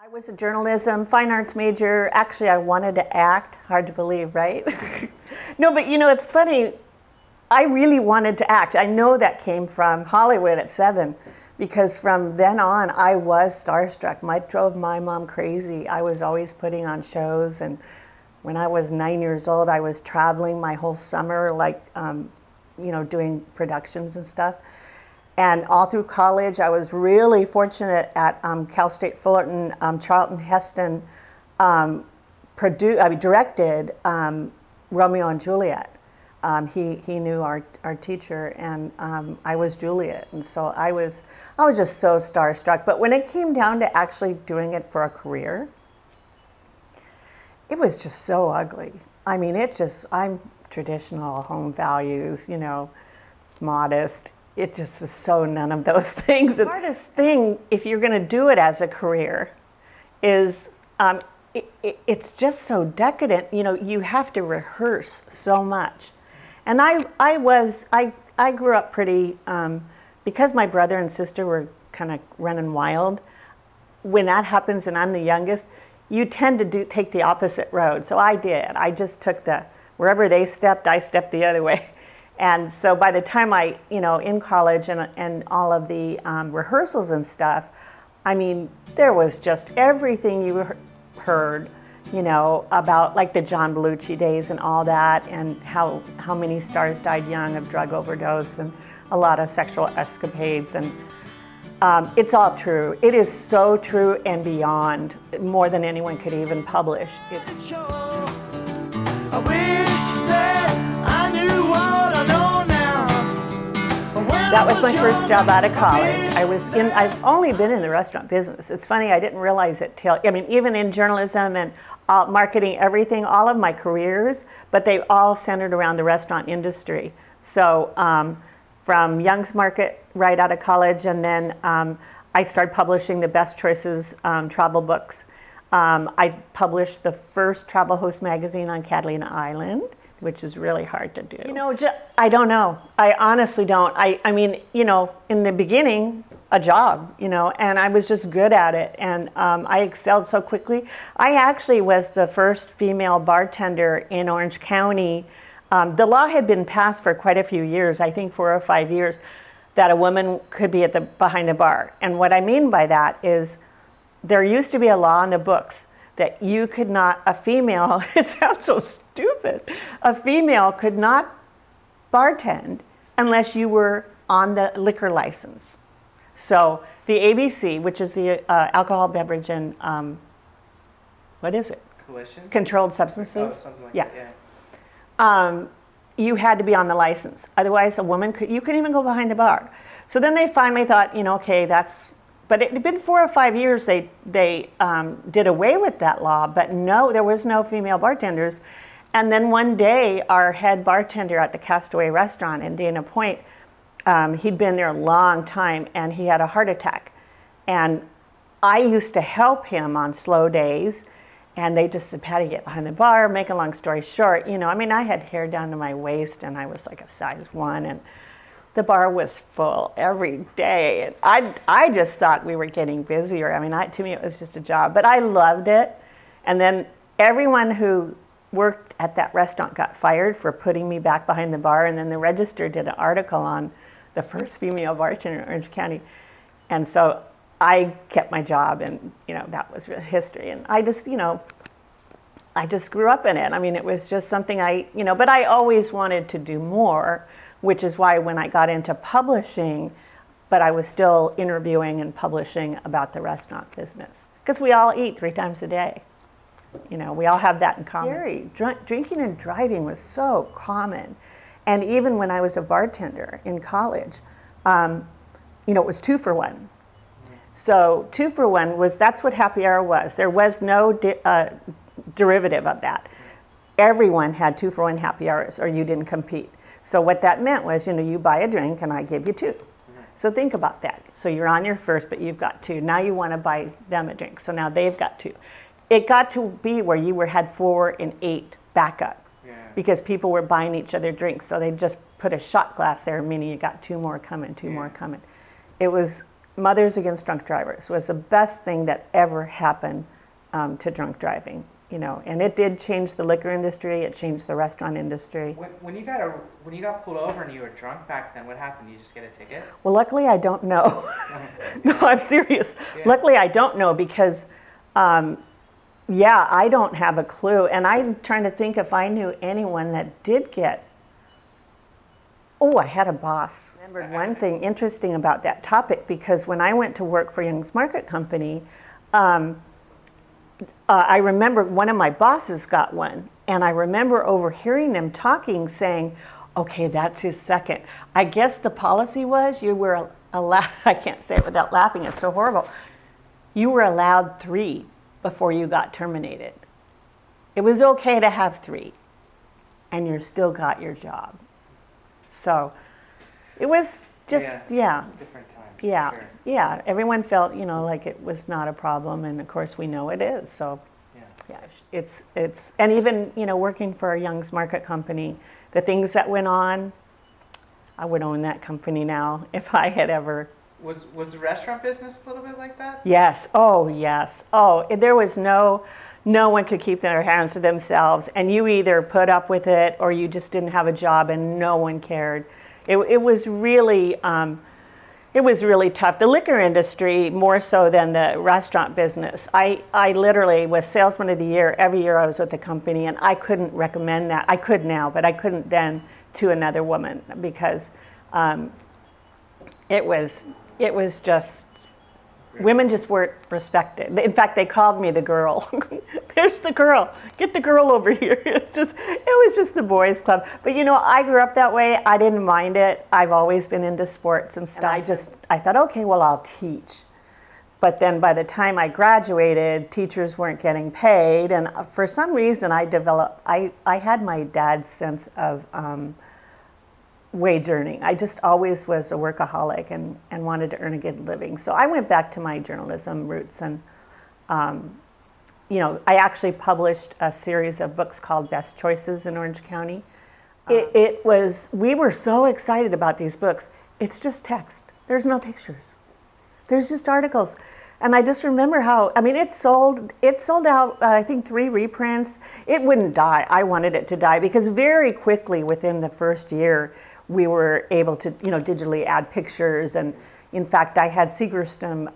I was a journalism, fine arts major. Actually, I wanted to act. Hard to believe, right? No, but it's funny. I really wanted to act. I know that came from Hollywood at 7, because from then on, I was starstruck. It drove my mom crazy. I was always putting on shows, and when I was 9 years old, I was traveling my whole summer, like, doing productions and stuff. And all through college, I was really fortunate at Cal State Fullerton. Charlton Heston directed Romeo and Juliet. He knew our teacher, and I was Juliet, and so I was just so starstruck. But when it came down to actually doing it for a career, it was just so ugly. I mean, I'm traditional, home values, modest. It just is so none of those things. The hardest thing, if you're going to do it as a career, is it's just so decadent. You have to rehearse so much. And I grew up pretty, because my brother and sister were kind of running wild. When that happens and I'm the youngest, you tend to take the opposite road. So I did. I just took wherever they stepped, I stepped the other way. And so by the time in college and all of the rehearsals and stuff, I mean, there was just everything you heard, about like the John Belushi days and all that, and how many stars died young of drug overdose and a lot of sexual escapades. And it's all true. It is so true and beyond, more than anyone could even publish. I wish that I knew what I know now. That was my first job out of college. I've only been in the restaurant business. It's funny, I didn't realize it even in journalism and marketing, everything, all of my careers, but they all centered around the restaurant industry. So from Young's Market right out of college, and then I started publishing the Best Choices travel books. I published the first Travel Host magazine on Catalina Island, which is really hard to do. I don't know. I honestly don't. I mean, in the beginning, a job, and I was just good at it, and I excelled so quickly. I actually was the first female bartender in Orange County. The law had been passed for quite a few years, I think 4 or 5 years, that a woman could be behind the bar. And what I mean by that is, there used to be a law in the books that you could not, a female, it sounds so stupid, a female could not bartend unless you were on the liquor license. So the ABC, which is the alcohol beverage and, what is it? Coalition? Controlled substances? Oh, something like that, yeah. You had to be on the license. Otherwise, a woman you couldn't even go behind the bar. So then they finally thought, okay, but it had been 4 or 5 years they did away with that law, but no, there was no female bartenders. And then one day, our head bartender at the Castaway Restaurant in Dana Point, he'd been there a long time, and he had a heart attack. And I used to help him on slow days, and they just said, Patty, get behind the bar. Make a long story short, I had hair down to my waist, and I was like a size 1, and the bar was full every day. And I just thought we were getting busier. I mean, to me, it was just a job, but I loved it. And then everyone who worked at that restaurant got fired for putting me back behind the bar. And then the Register did an article on the first female bartender in Orange County. And so I kept my job, and, that was history. And I just grew up in it. I mean, it was just something but I always wanted to do more, which is why when I got into publishing, but I was still interviewing and publishing about the restaurant business. Because we all eat 3 times a day. We all have that in common. Scary. Drinking and driving was so common. And even when I was a bartender in college, it was 2 for 1. So 2 for 1 that's what happy hour was. There was no derivative of that. Everyone had 2 for 1 happy hours, or you didn't compete. So what that meant was, you buy a drink and I give you 2. So think about that. So you're on your first, but you've got 2. Now you want to buy them a drink. So now they've got 2. It got to be where you had 4 and 8 backup, because people were buying each other drinks. So they just put a shot glass there, meaning you got 2 more coming, 2 more coming. It was Mothers Against Drunk Drivers was the best thing that ever happened to drunk driving. And it did change the liquor industry. It changed the restaurant industry. When you got pulled over and you were drunk back then, what happened? You just get a ticket? Well, luckily I don't know. No, I'm serious. Yeah. Luckily I don't know because, I don't have a clue. And I'm trying to think if I knew anyone that did get. Oh, I had a boss. I remembered one thing interesting about that topic, because when I went to work for Young's Market Company, I remember one of my bosses got one, and I remember overhearing them talking, saying, okay, that's his second. I guess the policy was you were allowed, I can't say it without laughing, it's so horrible. You were allowed 3 before you got terminated. It was okay to have 3, and you still got your job. So it was just, Different time. yeah, Sure. yeah. Everyone felt, like it was not a problem, and of course we know it is. So, Yeah. it's, and even, working for a Young's Market Company, the things that went on, I would own that company now if I had ever. Was the restaurant business a little bit like that? Yes. Oh, yes. Oh, there was no one could keep their hands to themselves, and you either put up with it or you just didn't have a job, and no one cared. It was really tough. The liquor industry more so than the restaurant business. I literally was salesman of the year every year I was with the company, and I couldn't recommend that. I could now, but I couldn't then to another woman, because it was just. Women just weren't respected. In fact, they called me the girl. There's the girl. Get the girl over here. It was just the boys' club. But I grew up that way. I didn't mind it. I've always been into sports and stuff. I thought, okay, well, I'll teach. But then by the time I graduated, teachers weren't getting paid. And for some reason, I had my dad's sense of wage earning. I just always was a workaholic and wanted to earn a good living. So I went back to my journalism roots, and I actually published a series of books called Best Choices in Orange County. We were so excited about these books. It's just text. There's no pictures. There's just articles. And I just remember how, it sold out, I think 3 reprints. It wouldn't die. I wanted it to die, because very quickly within the first year, we were able to, digitally add pictures. And in fact, I had Seagerstam,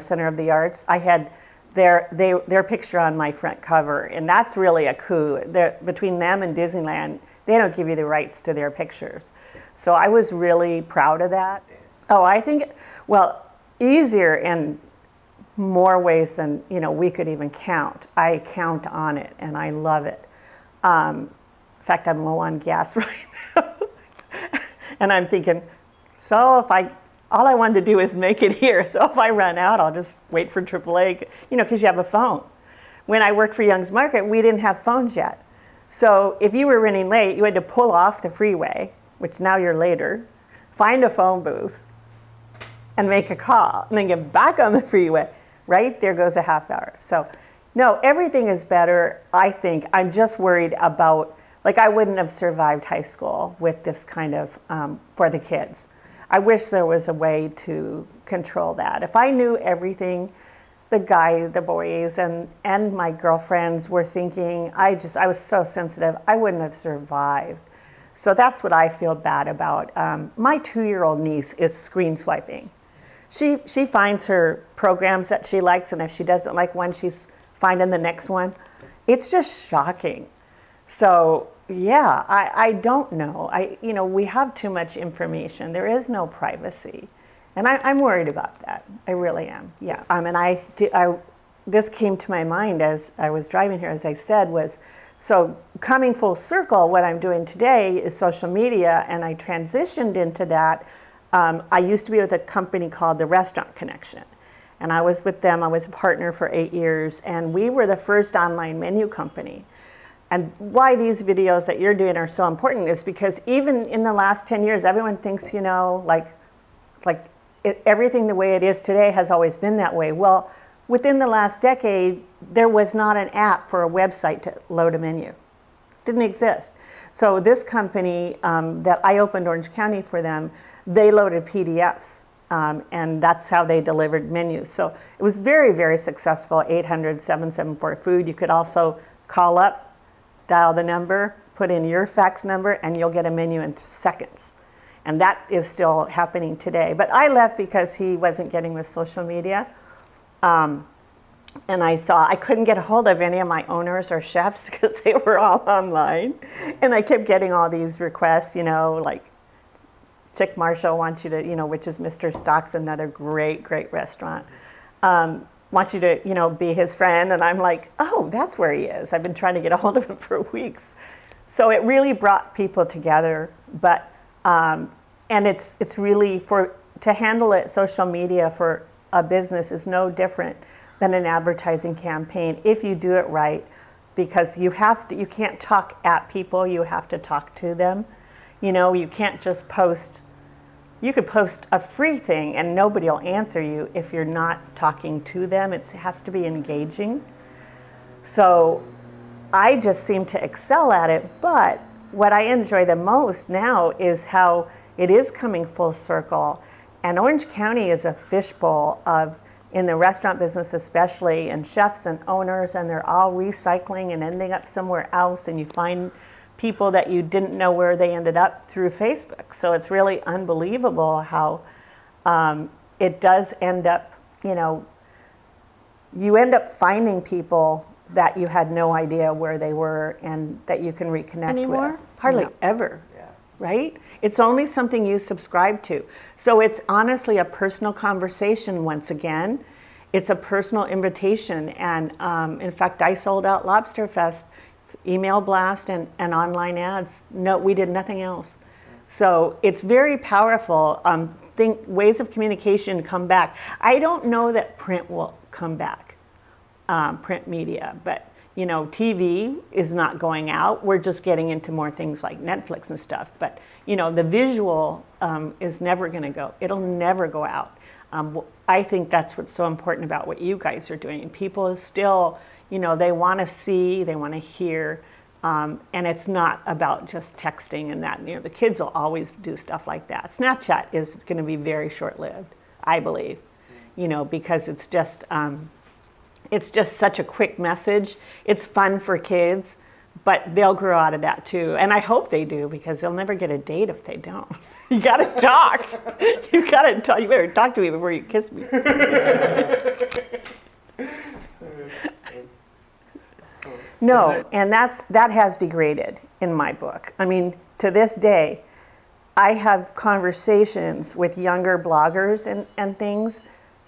Center of the Arts. I had their picture on my front cover. And that's really a coup. Between them and Disneyland, they don't give you the rights to their pictures. So I was really proud of that. Oh, I think, easier in more ways than we could even count. I count on it, and I love it. In fact, I'm low on gas right now, and I'm thinking, so all I wanted to do is make it here. So if I run out, I'll just wait for AAA, because you have a phone. When I worked for Young's Market, we didn't have phones yet. So if you were running late, you had to pull off the freeway, which now you're later, find a phone booth, and make a call, and then get back on the freeway. Right? There goes a half hour. So, no, everything is better, I think. I'm just worried about, I wouldn't have survived high school with this kind of, for the kids. I wish there was a way to control that. If I knew everything the boys and my girlfriends were thinking, I was so sensitive, I wouldn't have survived. So that's what I feel bad about. My 2-year-old niece is screen swiping. She finds her programs that she likes, and if she doesn't like one, she's finding the next one. It's just shocking. So yeah, I don't know. We have too much information. There is no privacy, and I'm worried about that. I really am. Yeah. This came to my mind as I was driving here, as I said, was so coming full circle. What I'm doing today is social media, and I transitioned into that. I used to be with a company called The Restaurant Connection, and I was with them. I was a partner for 8 years, and we were the first online menu company. And why these videos that you're doing are so important is because even in the last 10 years, everyone thinks, everything the way it is today has always been that way. Well, within the last decade, there was not an app for a website to load a menu. Didn't exist. So this company that I opened Orange County for them, they loaded PDFs and that's how they delivered menus. So it was very, very successful. 800-774-FOOD. You could also call up, dial the number, put in your fax number, and you'll get a menu in seconds. And that is still happening today. But I left because he wasn't getting with social media. And I couldn't get a hold of any of my owners or chefs because they were all online. And I kept getting all these requests, like Chick Marshall wants you to, which is Mr. Stock's, another great, great restaurant, wants you to, be his friend. And I'm like, oh, that's where he is. I've been trying to get a hold of him for weeks. So it really brought people together. But, and it's really to handle it, social media for a business is no different than an advertising campaign if you do it right, because you can't talk at people, you have to talk to them. You can't just post. You could post a free thing and nobody will answer you if you're not talking to them. It has to be engaging. So I just seem to excel at it, but what I enjoy the most now is how it is coming full circle. And Orange County is a fishbowl in the restaurant business especially, and chefs and owners, and they're all recycling and ending up somewhere else, and you find people that you didn't know where they ended up through Facebook. So it's really unbelievable how it does end up, you end up finding people that you had no idea where they were and that you can reconnect Anymore? with. Hardly No. ever. Yeah. Right? It's only something you subscribe to. So it's honestly a personal conversation once again. It's a personal invitation. And in fact, I sold out Lobster Fest, email blast and online ads. No, we did nothing else. So it's very powerful. Ways of communication come back. I don't know that print will come back, print media, but TV is not going out. We're just getting into more things like Netflix and stuff. But, the visual is never going to go. It'll never go out. I think that's what's so important about what you guys are doing. People still, they want to see, they want to hear, and it's not about just texting and that. The kids will always do stuff like that. Snapchat is going to be very short-lived, I believe, because it's just such a quick message. It's fun for kids, but they'll grow out of that too. And I hope they do, because they'll never get a date if they don't. You gotta talk. You gotta talk. You better talk to me before you kiss me. No, and that has degraded in my book. I mean, to this day, I have conversations with younger bloggers and things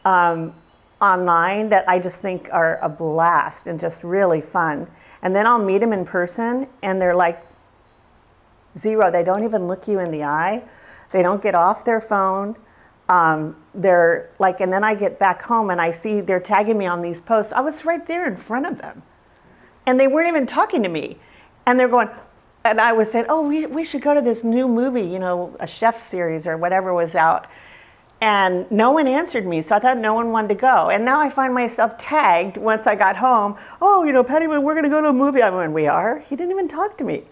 online that I just think are a blast and just really fun. And then I'll meet them in person and they're like zero. They don't even look you in the eye. They don't get off their phone. They're like, and then I get back home and I see they're tagging me on these posts. I was right there in front of them. And they weren't even talking to me. And they're going, and I was saying, oh, we should go to this new movie, a chef series or whatever was out. And no one answered me, so I thought no one wanted to go. And now I find myself tagged once I got home. Oh, Patty, we're going to go to a movie. I went, we are? He didn't even talk to me.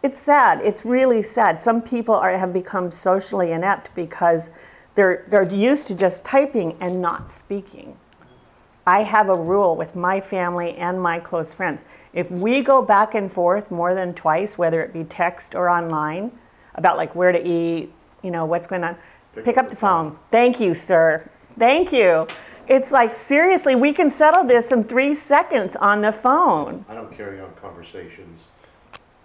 It's sad. It's really sad. Some people have become socially inept because they're used to just typing and not speaking. I have a rule with my family and my close friends. If we go back and forth more than twice, whether it be text or online, about like where to eat, what's going on, pick up the phone. Thank you, sir. Thank you. It's like, seriously, we can settle this in 3 seconds on the phone. I don't carry on conversations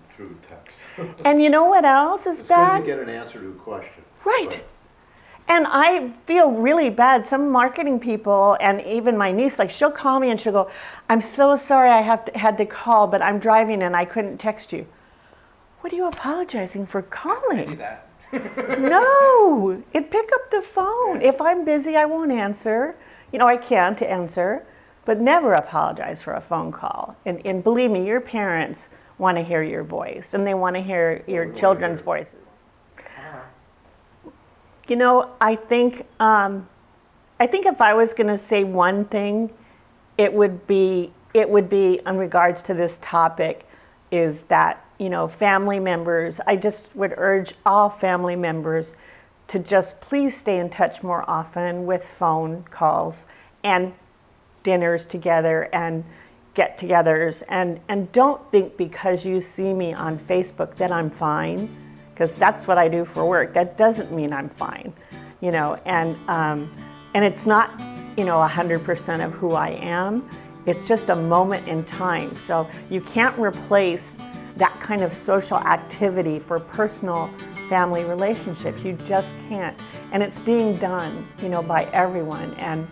through text. And you know what else is It's bad? good to get an answer to a question. Right. But And I feel really bad. Some marketing people and even my niece, like she'll call me and she'll go, I'm so sorry I had to call, but I'm driving and I couldn't text you. What are you apologizing for Do calling? that. No, pick up the phone. If I'm busy, I won't answer. I can't answer, but never apologize for a phone call. And believe me, your parents want to hear your voice and they want to hear your children's voices. I think if I was going to say one thing, it would be in regards to this topic, is that family members. I just would urge all family members to just please stay in touch more often with phone calls and dinners together and get-togethers, and don't think because you see me on Facebook that I'm fine, because that's what I do for work. That doesn't mean I'm fine, you know, and it's not, you know, 100% of who I am. It's just a moment in time. So you can't replace that kind of social activity for personal family relationships. You just can't. And it's being done, you know, by everyone. And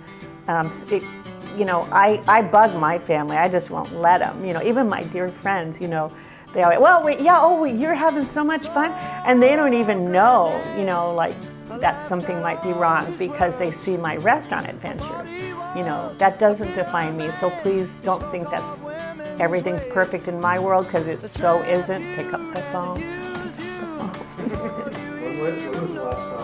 you know, I bug my family. I just won't let them. You know, even my dear friends, you know, they always, well, wait, yeah, oh, wait, you're having so much fun. And they don't even know, you know, like that something might be wrong because they see my restaurant adventures. You know, that doesn't define me. So please don't think that's everything's perfect in my world, because it so isn't. Pick up the phone. When was the last time